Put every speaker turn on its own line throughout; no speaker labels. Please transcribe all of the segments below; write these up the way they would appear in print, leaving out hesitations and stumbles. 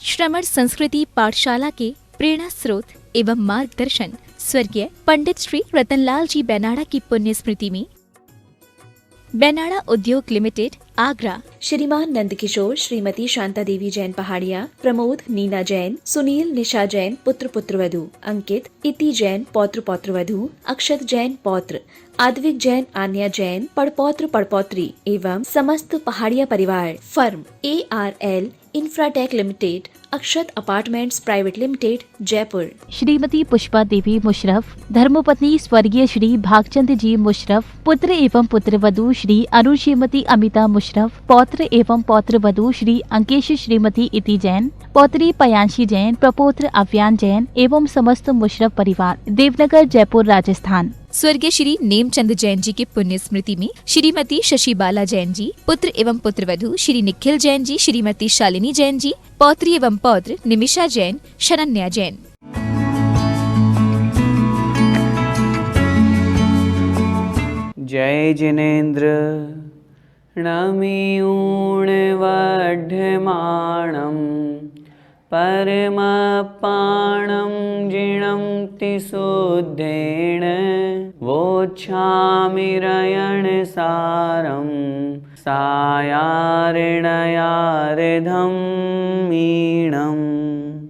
श्रमण संस्कृति पाठशाला के प्रेरणा स्रोत एवं मार्गदर्शन स्वर्गीय पंडित श्री रतनलाल जी बेनाड़ा की पुण्य स्मृति में बेनाड़ा उद्योग लिमिटेड आगरा,
श्रीमान नंदकिशोर, श्रीमती शांता देवी जैन पहाड़िया, प्रमोद नीना जैन, सुनील निशा जैन पुत्र पुत्रवधू, अंकित इति जैन पौत्र पौत्रवधू, अक्षत जैन पौत्र, आद्विक जैन आन्या जैन पड़पौत्र पड़पौत्री एवं समस्त पहाड़िया परिवार। Firm ARL Infratech limited, Akshat apartments private limited, Jaipur.
Shrimati Pushpa Devi Musharraf, धर्मपत्नी स्वर्गीय श्री भागचंद जी मुशर्रफ, पुत्र एवं पुत्रवधू श्री अरुण श्रीमती अमिता मुशर्रफ, पौत्र एवं पौत्रवधू श्री अंकेश श्रीमती इति जैन, पौत्री पयांशी जैन, प्रपौत्र अव्यान जैन एवं समस्त मुशर्रफ परिवार, देवनगर, जयपुर, राजस्थान।
स्वर्गीय श्री नेमचंद जैन जी की पुण्य स्मृति में श्रीमती शशिबाला जैन जी, पुत्र एवं पुत्रवधू श्री निखिल जैन जी, श्रीमती शालिनी जैन जी, पौत्री एवं पौत्र निमिषा जैन, शरण्या जैन।
जय जिनेन्द्र नमियूणवढ्यमाणं परमपाणं जिणं तिशुद्धेन वोच्छामिरयणसारं सायारिणयारिधं मीणम्।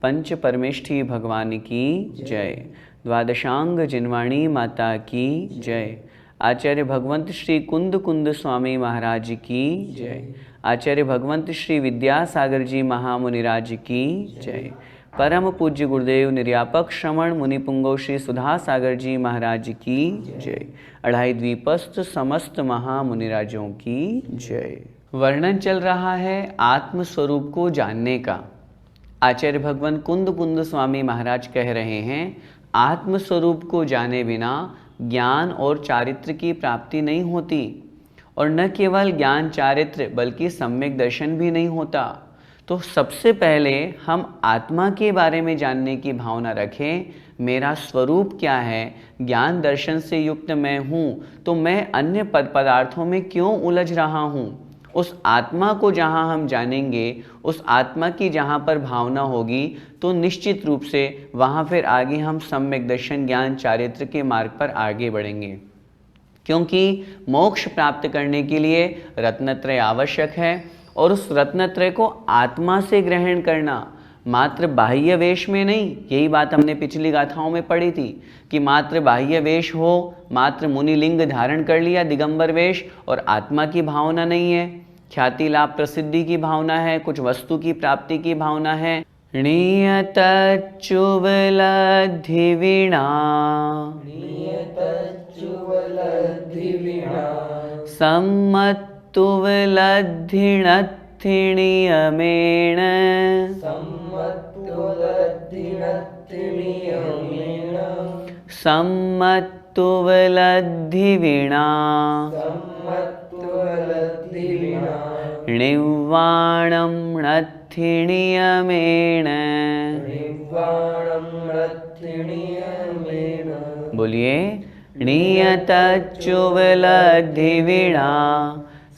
पंच परमेष्ठी भगवान की जय। द्वादशांग जिनवाणी माता की जय। आचार्य भगवंत श्री कुंद कुंद स्वामी महाराज की जय। आचार्य भगवंत श्री विद्यासागर जी महामुनिराज की जय। परम पूज्य गुरुदेव निर्यापक श्रमण मुनिपुंगव श्री सुधा सागर जी महाराज की जय। अढ़ाई द्वीपस्थ समस्त महामुनिराजों की जय। वर्णन चल रहा है आत्म स्वरूप को जानने का। आचार्य भगवान कुंद कुंद स्वामी महाराज कह रहे हैं, आत्म स्वरूप को जाने बिना ज्ञान और चारित्र की प्राप्ति नहीं होती, और न केवल ज्ञान चारित्र बल्कि सम्यक दर्शन भी नहीं होता। तो सबसे पहले हम आत्मा के बारे में जानने की भावना रखें। मेरा स्वरूप क्या है? ज्ञान दर्शन से युक्त मैं हूँ, तो मैं अन्य पदार्थों में क्यों उलझ रहा हूँ? उस आत्मा को जहाँ हम जानेंगे, उस आत्मा की जहाँ पर भावना होगी, तो निश्चित रूप से वहाँ फिर आगे हम सम्यक दर्शन ज्ञान चारित्र के मार्ग पर आगे बढ़ेंगे। क्योंकि मोक्ष प्राप्त करने के लिए रत्नत्रय आवश्यक है, और उस रत्नत्रय को आत्मा से ग्रहण करना, मात्र बाह्य वेश में नहीं। यही बात हमने पिछली गाथाओं में पढ़ी थी कि मात्र बाह्य वेश हो, मात्र मुनिलिंग धारण कर लिया दिगंबर वेश, और आत्मा की भावना नहीं है, ख्याति लाभ प्रसिद्धि की भावना है, कुछ वस्तु की प्राप्ति की भावना है। नियत चुबलधिवीणा सम्मत्तुवलद्धिणत्थिणीयमेण सम्मत्तुवलद्धिवीणा निर्वाणं नत्थिणीयमेण। बोलिए, नियतच्चुवलद्धिवीणा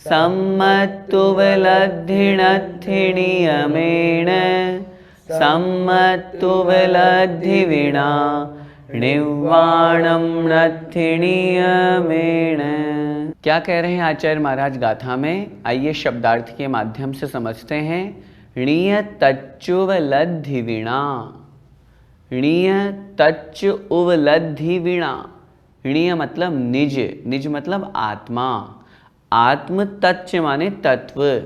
सम्मत्तुवलद्धिणत्थिणीयमेण सम्मत्तुवलद्धिवीणा निर्वाणं नत्थिणीयमेण। क्या कह रहे हैं आचार्य महाराज गाथा में? आइए शब्दार्थ के माध्यम से समझते हैं। णीयतच्चुवलद्धिवीणा, णीयतच्चुवलद्धिवीणा। णीय मतलब निज, निज मतलब आत्मा, आत्म तच्च माने तत्व,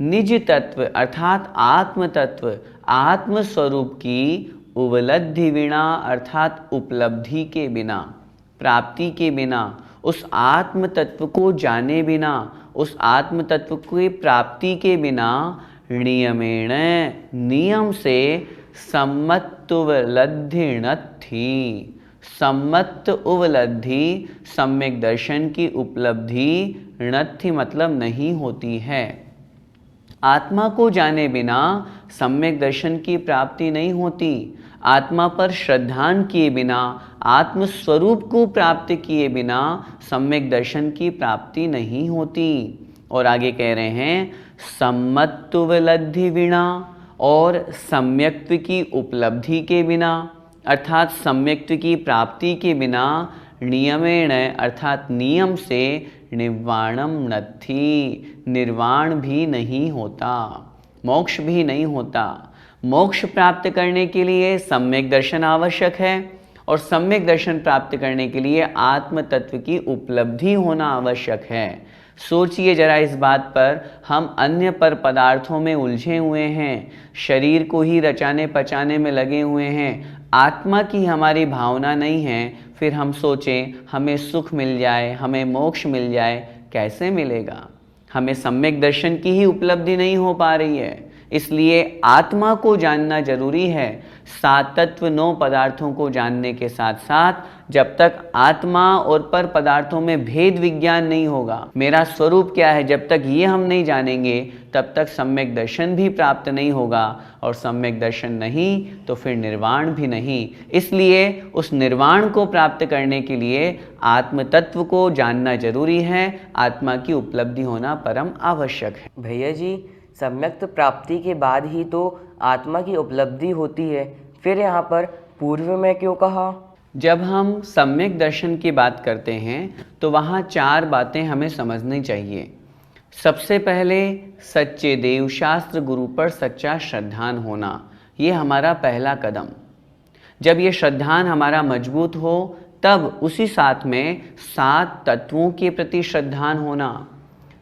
निज तत्व अर्थात आत्म तत्व, आत्म स्वरूप की उपलब्धि बिना अर्थात उपलब्धि के बिना, प्राप्ति के बिना, उस आत्म तत्व को जाने बिना, उस आत्म तत्व की प्राप्ति के बिना नियमेण, नियम से सम्मत्तुवलद्धिणत्थि, सम्मत्त उपलब्धि सम्यक दर्शन की उपलब्धि, णत्थि मतलब नहीं होती है। आत्मा को जाने बिना सम्यक दर्शन की प्राप्ति नहीं होती। आत्मा पर श्रद्धान किए बिना, आत्म स्वरूप को प्राप्त किए बिना सम्यक दर्शन की प्राप्ति नहीं होती। और आगे कह रहे हैं सम्मत्तुवलद्धिवीणा, और सम्यक्त्व की उपलब्धि के बिना अर्थात सम्यक्त्व की प्राप्ति के बिना नियमेण अर्थात नियम से निर्वाणम नत्थि, निर्वाण भी नहीं होता, मोक्ष भी नहीं होता। मोक्ष प्राप्त करने के लिए सम्यक दर्शन आवश्यक है और सम्यक दर्शन प्राप्त करने के लिए आत्म तत्व की उपलब्धि होना आवश्यक है। सोचिए जरा इस बात पर, हम अन्य पर पदार्थों में उलझे हुए हैं, शरीर को ही रचाने पचाने में लगे हुए हैं, आत्मा की हमारी भावना नहीं है, फिर हम सोचें हमें सुख मिल जाए, हमें मोक्ष मिल जाए, कैसे मिलेगा? हमें सम्यक दर्शन की ही उपलब्धि नहीं हो पा रही है। इसलिए आत्मा को जानना जरूरी है। सात तत्व 9 पदार्थों को जानने के साथ साथ जब तक आत्मा और पर पदार्थों में भेद विज्ञान नहीं होगा, मेरा स्वरूप क्या है, जब तक ये हम नहीं जानेंगे तब तक सम्यक दर्शन भी प्राप्त नहीं होगा, और सम्यक दर्शन नहीं तो फिर निर्वाण भी नहीं। इसलिए उस निर्वाण को प्राप्त करने के लिए आत्म तत्व को जानना जरूरी है, आत्मा की उपलब्धि होना परम आवश्यक है।
भैया जी, सम्यक्त प्राप्ति के बाद ही तो आत्मा की उपलब्धि होती है, फिर यहाँ पर पूर्व में क्यों कहा?
जब हम सम्यक दर्शन की बात करते हैं तो वहाँ 4 बातें हमें समझनी चाहिए। सबसे पहले सच्चे देव शास्त्र गुरु पर सच्चा श्रद्धान होना, ये हमारा पहला कदम। जब ये श्रद्धान हमारा मजबूत हो तब उसी साथ में 7 तत्वों के प्रति श्रद्धान होना,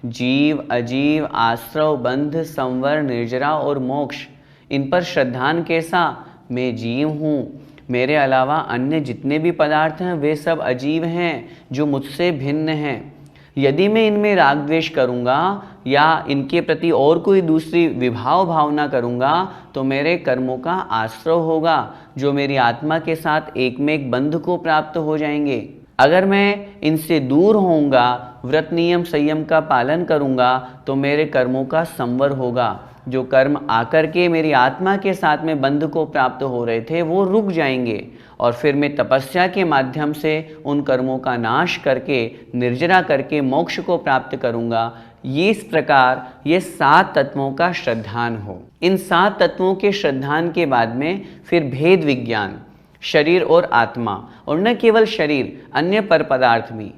जीव अजीव आश्रव बंध संवर निर्जरा और मोक्ष, इन पर श्रद्धान कैसा? मैं जीव हूँ, मेरे अलावा अन्य जितने भी पदार्थ हैं वे सब अजीव हैं जो मुझसे भिन्न हैं। यदि मैं इनमें राग द्वेष करूँगा या इनके प्रति और कोई दूसरी विभाव भावना करूँगा तो मेरे कर्मों का आश्रव होगा जो मेरी आत्मा के साथ एक में एक बंध को प्राप्त हो जाएंगे। अगर मैं इनसे दूर होऊंगा, व्रत नियम संयम का पालन करूँगा तो मेरे कर्मों का संवर होगा, जो कर्म आकर के मेरी आत्मा के साथ में बंध को प्राप्त हो रहे थे वो रुक जाएंगे, और फिर मैं तपस्या के माध्यम से उन कर्मों का नाश करके निर्जरा करके मोक्ष को प्राप्त करूँगा। ये इस प्रकार ये 7 तत्वों का श्रद्धान हो। इन 7 तत्वों के श्रद्धान के बाद में फिर भेद विज्ञान, शरीर और आत्मा, और न केवल शरीर अन्य पर पदार्थ भी।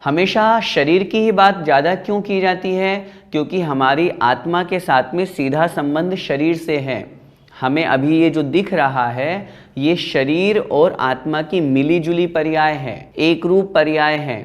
हमेशा शरीर की ही बात ज़्यादा क्यों की जाती है? क्योंकि हमारी आत्मा के साथ में सीधा संबंध शरीर से है। हमें अभी ये जो दिख रहा है ये शरीर और आत्मा की मिली जुली पर्याय है, एक रूप पर्याय है।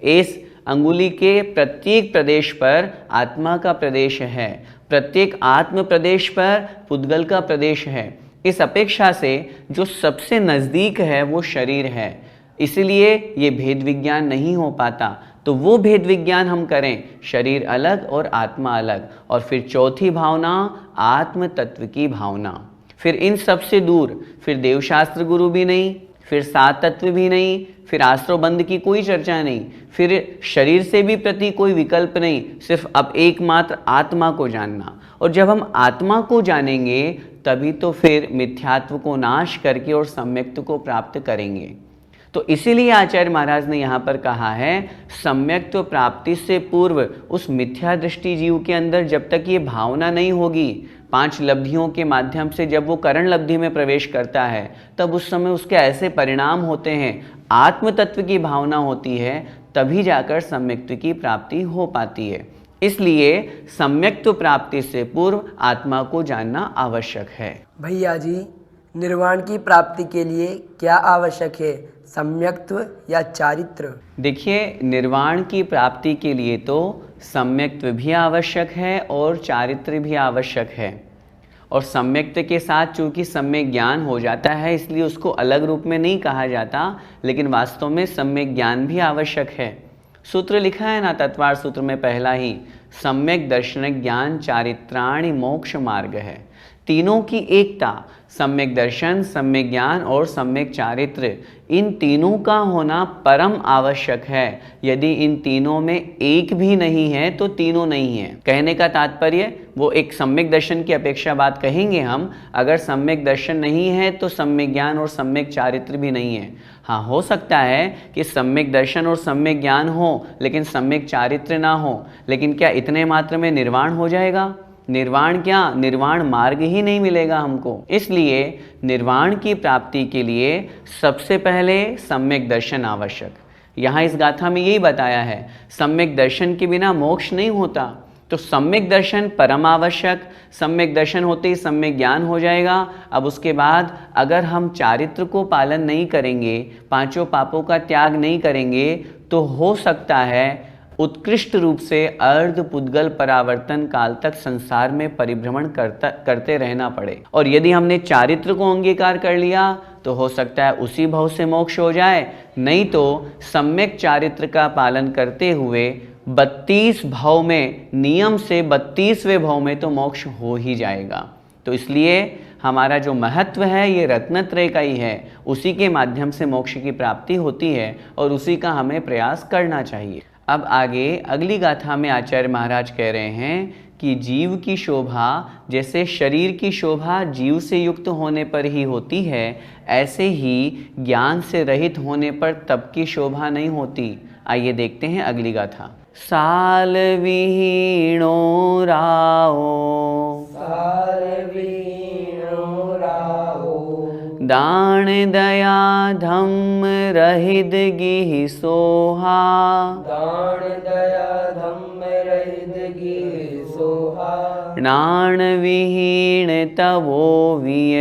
इस अंगुली के प्रत्येक प्रदेश पर आत्मा का प्रदेश है, प्रत्येक आत्म प्रदेश पर पुद्गल का प्रदेश है। इस अपेक्षा से जो सबसे नज़दीक है वो शरीर है, इसलिए ये भेद विज्ञान नहीं हो पाता। तो वो भेद विज्ञान हम करें, शरीर अलग और आत्मा अलग। और फिर चौथी भावना आत्म तत्व की भावना। फिर इन सबसे दूर, फिर देवशास्त्र गुरु भी नहीं, फिर 7 तत्व भी नहीं, फिर आश्रव बंध की कोई चर्चा नहीं, फिर शरीर से भी प्रति कोई विकल्प नहीं, सिर्फ अब एकमात्र आत्मा को जानना। और जब हम आत्मा को जानेंगे तभी तो फिर मिथ्यात्व को नाश करके और सम्यक्त्व को प्राप्त करेंगे। तो इसीलिए आचार्य महाराज ने यहाँ पर कहा है सम्यक्त्व प्राप्ति से पूर्व उस मिथ्या दृष्टि जीव के अंदर जब तक ये भावना नहीं होगी, 5 लब्धियों के माध्यम से जब वो करण लब्धि में प्रवेश करता है तब उस समय उसके ऐसे परिणाम होते हैं, आत्म तत्व की भावना होती है, तभी जाकर सम्यक्त्व की प्राप्ति हो पाती है। इसलिए सम्यक्त्व प्राप्ति से पूर्व आत्मा को जानना आवश्यक है।
भैया जी, निर्वाण की प्राप्ति के लिए क्या आवश्यक है, सम्यक्त्व या चारित्र?
देखिए, निर्वाण की प्राप्ति के लिए तो सम्यक्त्व भी आवश्यक है और चारित्र भी आवश्यक है। और सम्यक्त्व के साथ चूंकि सम्यक ज्ञान हो जाता है इसलिए उसको अलग रूप में नहीं कहा जाता, लेकिन वास्तव में सम्यक ज्ञान भी आवश्यक है। सूत्र लिखा है ना, तत्वार सूत्र में पहला ही, सम्यक दर्शन ज्ञान चारित्राणि मोक्ष मार्ग है। तीनों की एकता, सम्यक दर्शन, सम्यक ज्ञान और सम्यक चारित्र, इन तीनों का होना परम आवश्यक है। यदि इन तीनों में एक भी नहीं है तो तीनों नहीं है। कहने का तात्पर्य, वो एक सम्यक दर्शन की अपेक्षा बात कहेंगे हम, अगर सम्यक दर्शन नहीं है तो सम्यक ज्ञान और सम्यक चारित्र भी नहीं है। हाँ, हो सकता है कि सम्यक दर्शन और सम्यक ज्ञान हो लेकिन सम्यक चारित्र ना हो, लेकिन क्या इतने मात्र में निर्वाण हो जाएगा? निर्वाण क्या, निर्वाण मार्ग ही नहीं मिलेगा हमको। इसलिए निर्वाण की प्राप्ति के लिए सबसे पहले सम्यक दर्शन आवश्यक। यहाँ इस गाथा में यही बताया है, सम्यक दर्शन के बिना मोक्ष नहीं होता। तो सम्यक दर्शन परम आवश्यक। सम्यक दर्शन होते ही सम्यक ज्ञान हो जाएगा। अब उसके बाद अगर हम चारित्र को पालन नहीं करेंगे, पांचों पापों का त्याग नहीं करेंगे, तो हो सकता है उत्कृष्ट रूप से अर्ध पुद्गल परावर्तन काल तक संसार में परिभ्रमण करते रहना पड़े। और यदि हमने चारित्र को अंगीकार कर लिया तो हो सकता है उसी भव से मोक्ष हो जाए, नहीं तो सम्यक चारित्र का पालन करते हुए 32 भव में, नियम से 32वें भव में तो मोक्ष हो ही जाएगा। तो इसलिए हमारा जो महत्व है ये रत्नत्रय का ही है, उसी के माध्यम से मोक्ष की प्राप्ति होती है और उसी का हमें प्रयास करना चाहिए। अब आगे अगली गाथा में आचार्य महाराज कह रहे हैं कि जीव की शोभा, जैसे शरीर की शोभा जीव से युक्त होने पर ही होती है, ऐसे ही ज्ञान से रहित होने पर तप की शोभा नहीं होती। आइए देखते हैं अगली गाथा। साल विहीणो राओ, दान दया धम्म रहित गिहि सोहा, नाण विहीण तवो विय,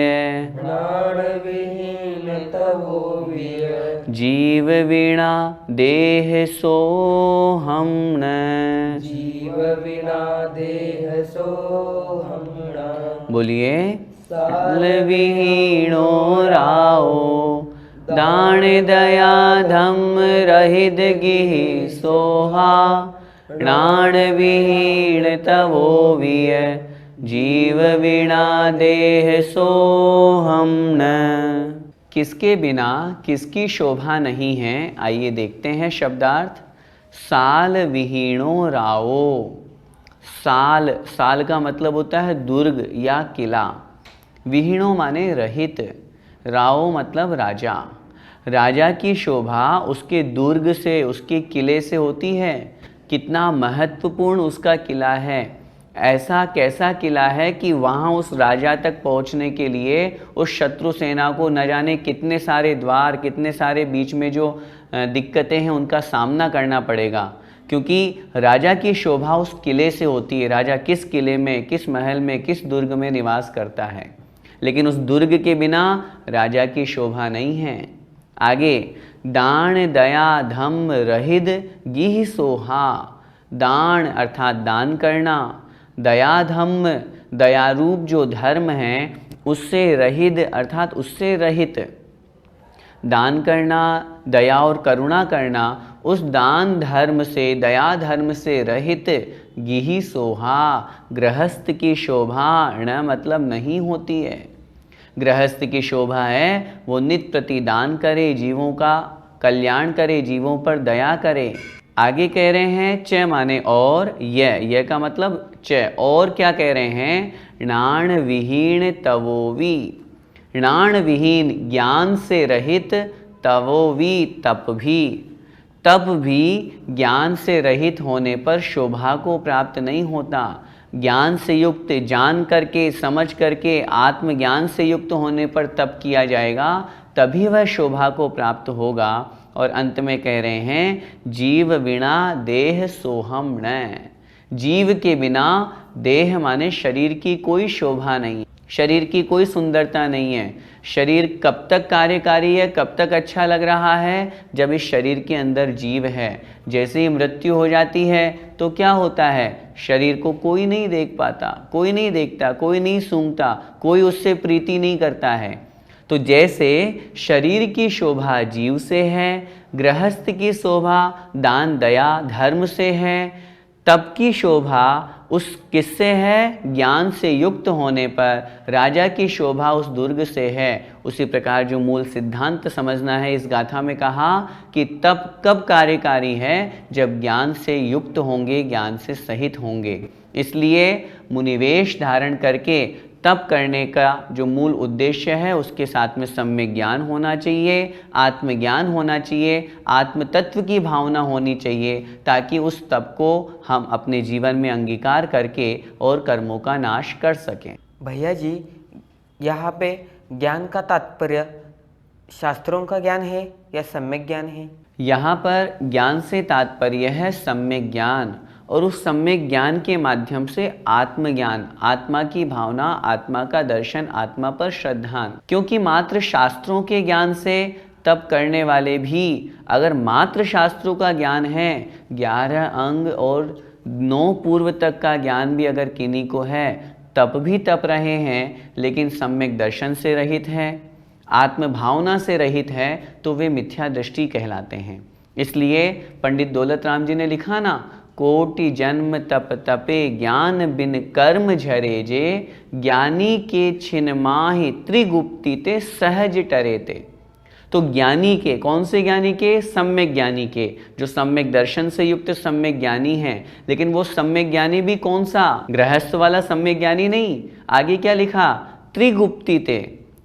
जीव वीणा देह सोहम न, बोलिए साल विहीणो राओ, दान दया धम्म रहित गिहि सोहा, नाण विहीण तवो विय, जीव वीणा देह सोहम न। किसके बिना किसकी शोभा नहीं है, आइए देखते हैं शब्दार्थ। साल विहीणो राओ, साल, साल का मतलब होता है दुर्ग या किला। विहीणो माने रहित, राओ मतलब राजा। राजा की शोभा उसके दुर्ग से, उसके किले से होती है। कितना महत्वपूर्ण उसका किला है, ऐसा कैसा किला है कि वहाँ उस राजा तक पहुँचने के लिए उस शत्रु सेना को न जाने कितने सारे द्वार, कितने सारे बीच में जो दिक्कतें हैं उनका सामना करना पड़ेगा, क्योंकि राजा की शोभा उस किले से होती है। राजा किस किले में, किस महल में, किस दुर्ग में निवास करता है, लेकिन उस दुर्ग के बिना राजा की शोभा नहीं है। आगे, दान दया धम्म रहित गिहि सोहा, दान अर्थात दान करना, दया धम्म दयारूप जो धर्म है उससे रहित अर्थात उससे रहित, दान करना, दया और करुणा करना, उस दान धर्म से, दया धर्म से रहित गिहि सोहा, गृहस्थ की शोभा न मतलब नहीं होती है। गृहस्थ की शोभा है वो नित्य प्रति दान करे, जीवों का कल्याण करे, जीवों पर दया करे। आगे कह रहे हैं च माने और, यह का मतलब च, और क्या कह रहे हैं, नाण विहीण तवोवी, नाण विहीन ज्ञान से रहित, तवोवी तप भी, तप भी ज्ञान से रहित होने पर शोभा को प्राप्त नहीं होता। ज्ञान से युक्त, जान करके, समझ करके, आत्मज्ञान से युक्त होने पर तप किया जाएगा, तभी वह शोभा को प्राप्त होगा। और अंत में कह रहे हैं जीव बिना देह सोहम न, जीव के बिना देह माने शरीर की कोई शोभा नहीं, शरीर की कोई सुंदरता नहीं है। शरीर कब तक कार्यकारी है, कब तक अच्छा लग रहा है, जब इस शरीर के अंदर जीव है। जैसे ही मृत्यु हो जाती है तो क्या होता है, शरीर को कोई नहीं देख पाता, कोई नहीं देखता, कोई नहीं सूंघता, कोई उससे प्रीति नहीं करता है। तो जैसे शरीर की शोभा जीव से है, गृहस्थ की शोभा दान दया धर्म से है, तप की शोभा उस किससे है, ज्ञान से युक्त होने पर, राजा की शोभा उस दुर्ग से है। उसी प्रकार जो मूल सिद्धांत समझना है, इस गाथा में कहा कि तप कब कार्यकारी है, जब ज्ञान से युक्त होंगे, ज्ञान से सहित होंगे। इसलिए मुनिवेश धारण करके तप करने का जो मूल उद्देश्य है उसके साथ में सम्यक ज्ञान होना चाहिए, आत्मज्ञान होना चाहिए, आत्म तत्व की भावना होनी चाहिए, ताकि उस तप को हम अपने जीवन में अंगीकार करके और कर्मों का नाश कर सकें।
भैया जी, यहाँ पे ज्ञान का तात्पर्य शास्त्रों का ज्ञान है या सम्यक ज्ञान है?
यहाँ पर ज्ञान से तात्पर्य है सम्यक ज्ञान, और उस सम्यक ज्ञान के माध्यम से आत्मज्ञान, आत्मा की भावना, आत्मा का दर्शन, आत्मा पर श्रद्धा। क्योंकि मात्र शास्त्रों के ज्ञान से तप करने वाले भी, अगर मात्र शास्त्रों का ज्ञान है, 11 अंग और 9 पूर्व तक का ज्ञान भी अगर किन्हीं को है, तप भी तप रहे हैं, लेकिन सम्यक दर्शन से रहित है, आत्म भावना से रहित है, तो वे मिथ्या दृष्टि कहलाते हैं। इसलिए पंडित दौलत राम जी ने लिखा ना, कोटि जन्म तप तपे ज्ञान बिन कर्म झरे जे, ज्ञानी के छिन माहि त्रिगुप्ति ते सहज टरे ते। तो ज्ञानी के, कौन से ज्ञानी के? सम्यक ज्ञानी के, जो सम्यक दर्शन से युक्त सम्यक ज्ञानी हैं। लेकिन वो सम्यक ज्ञानी भी कौन सा? गृहस्थ वाला सम्यक ज्ञानी नहीं। आगे क्या लिखा? त्रिगुप्ति ते,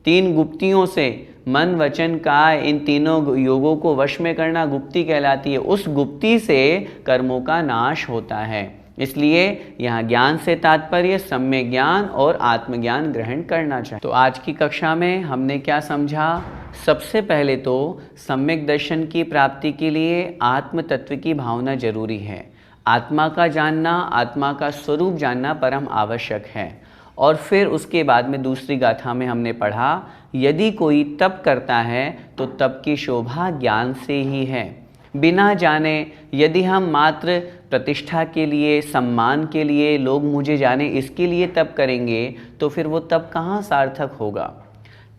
3 गुप्तियों से, मन वचन काय, इन तीनों योगों को वश में करना गुप्ति कहलाती है। उस गुप्ति से कर्मों का नाश होता है। इसलिए यहाँ ज्ञान से तात्पर्य सम्यक ज्ञान और आत्मज्ञान ग्रहण करना चाहिए। तो आज की कक्षा में हमने क्या समझा? सबसे पहले तो सम्यक दर्शन की प्राप्ति के लिए आत्म तत्व की भावना जरूरी है। आत्मा का जानना, आत्मा का स्वरूप जानना परम आवश्यक है। और फिर उसके बाद में दूसरी गाथा में हमने पढ़ा, यदि कोई तप करता है तो तप की शोभा ज्ञान से ही है। बिना जाने यदि हम मात्र प्रतिष्ठा के लिए, सम्मान के लिए, लोग मुझे जाने इसके लिए तप करेंगे, तो फिर वो तप कहाँ सार्थक होगा?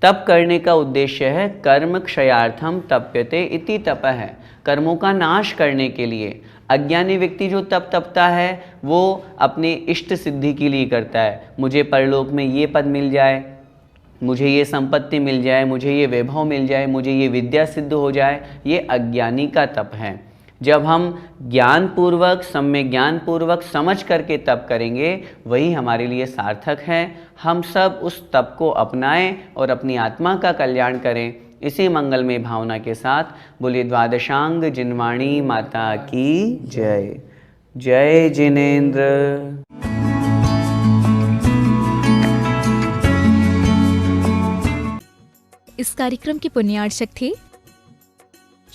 तप करने का उद्देश्य है कर्म क्षयार्थम तप्यते इति तपः, कर्मों का नाश करने के लिए। अज्ञानी व्यक्ति जो तप तपता है वो अपनी इष्ट सिद्धि के लिए करता है। मुझे परलोक में ये पद मिल जाए, मुझे ये संपत्ति मिल जाए, मुझे ये वैभव मिल जाए, मुझे ये विद्या सिद्ध हो जाए, ये अज्ञानी का तप है। जब हम ज्ञान पूर्वक, सम्यक ज्ञान पूर्वक समझ करके तप करेंगे, वही हमारे लिए सार्थक है। हम सब उस तप को अपनाएं और अपनी आत्मा का कल्याण करें। इसी मंगलमय भावना के साथ बोलिए द्वादशांग जिनवाणी माता की जय। जय जिनेन्द्र।
इस कार्यक्रम के पुण्यार्चक थे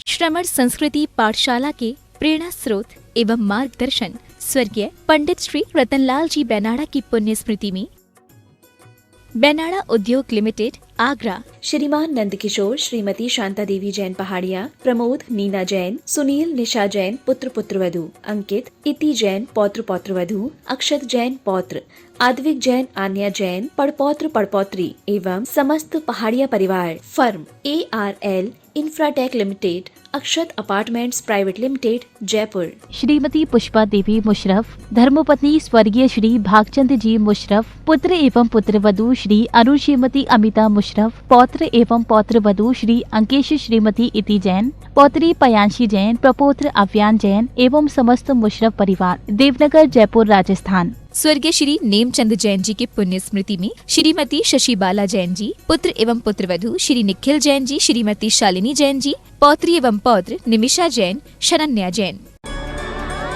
श्रमण संस्कृति पाठशाला के प्रेरणा स्रोत एवं मार्गदर्शन स्वर्गीय पंडित श्री रतनलाल जी बेनाड़ा की पुण्य स्मृति में बेनाड़ा उद्योग लिमिटेड आगरा,
श्रीमान नंदकिशोर, श्रीमती शांता देवी जैन पहाड़िया, प्रमोद नीना जैन, सुनील निशा जैन पुत्र पुत्रवधू, अंकित इति जैन पौत्र पौत्रवधू, अक्षत जैन पौत्र, आद्विक जैन आन्या जैन पड़पौत्र पड़पौत्री एवं समस्त पहाड़िया परिवार, firm ARL Infratech limited, Akshat apartments private limited, Jaipur.
Shrimati Pushpa Devi Musharraf, धर्मपत्नी स्वर्गीय श्री भागचंद जी मुशर्रफ, पुत्र एवं पुत्रवधू श्री अरुण श्रीमती अमिता मुशर्रफ, पौत्र एवं पौत्रवधू श्री अंकेश श्रीमती इति जैन, पौत्री पयांशी जैन, प्रपौत्र अव्यान जैन एवं समस्त मुशर्रफ परिवार, देवनगर जयपुर राजस्थान।
स्वर्गीय श्री नेमचंद जैन जी के पुण्य स्मृति में श्रीमती शशिबाला जैन जी, पुत्र एवं पुत्रवधू श्री निखिल जैन जी, श्रीमती शालिनी जैन जी, पौत्री एवं पौत्र निमिषा जैन, शरण्या जैन।